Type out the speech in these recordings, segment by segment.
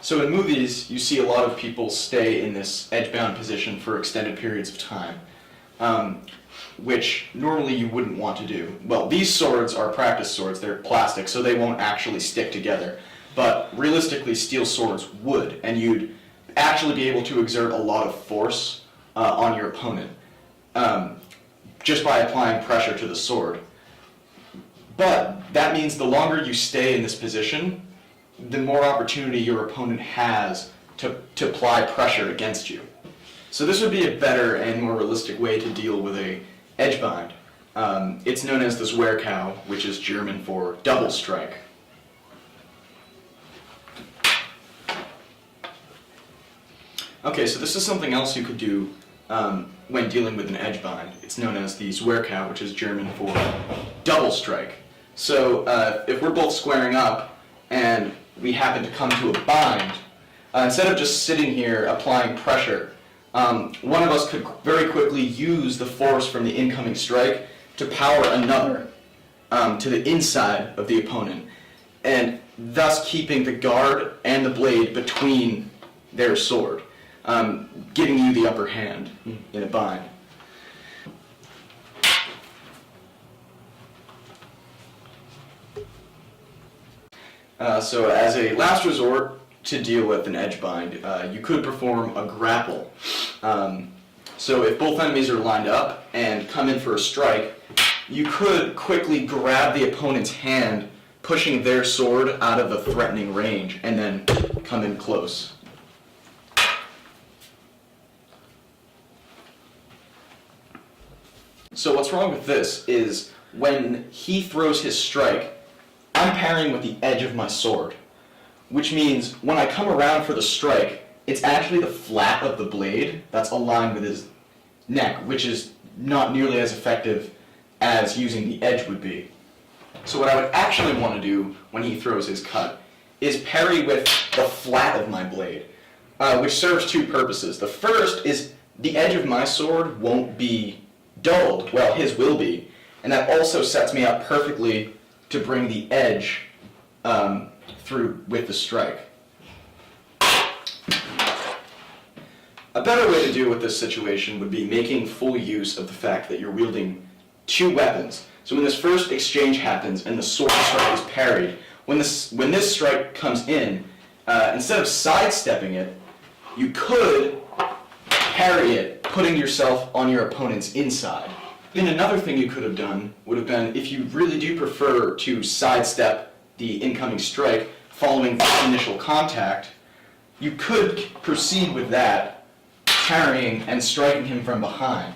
So in movies, you see a lot of people stay in this edge-bound position for extended periods of time, which normally you wouldn't want to do. Well, these swords are practice swords. They're plastic, so they won't actually stick together. But realistically, steel swords would, and you'd actually be able to exert a lot of force on your opponent just by applying pressure to the sword. But that means the longer you stay in this position, the more opportunity your opponent has to apply pressure against you. So this would be a better and more realistic way to deal with a edge bind. It's known as the Zweierkau, which is German for double strike. Okay, so this is something else you could do when dealing with an edge bind. It's known as the Zweierkau, which is German for double strike. So if we're both squaring up and we happen to come to a bind, instead of just sitting here applying pressure, one of us could very quickly use the force from the incoming strike to power another to the inside of the opponent, and thus keeping the guard and the blade between their sword, giving you the upper hand in a bind. So as a last resort to deal with an edge bind, you could perform a grapple. So if both enemies are lined up and come in for a strike, you could quickly grab the opponent's hand, pushing their sword out of a threatening range, and then come in close. So what's wrong with this is when he throws his strike, I'm parrying with the edge of my sword, which means when I come around for the strike, it's actually the flat of the blade that's aligned with his neck, which is not nearly as effective as using the edge would be. So what I would actually want to do when he throws his cut is parry with the flat of my blade, which serves two purposes. The first is the edge of my sword won't be dulled, well, his will be, and that also sets me up perfectly to bring the edge through with the strike. A better way to deal with this situation would be making full use of the fact that you're wielding two weapons. So when this first exchange happens and the sword strike is parried, when this strike comes in, instead of sidestepping it, you could parry it, putting yourself on your opponent's inside. Then another thing you could have done would have been, if you really do prefer to sidestep the incoming strike following the initial contact, you could proceed with that, parrying and striking him from behind.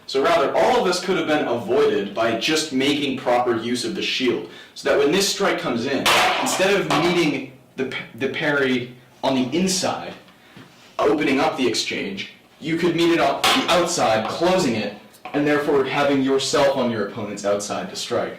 So rather, all of this could have been avoided by just making proper use of the shield, so that when this strike comes in, instead of meeting the parry on the inside, opening up the exchange, you could meet it on the outside, closing it, and therefore having yourself on your opponent's outside to strike.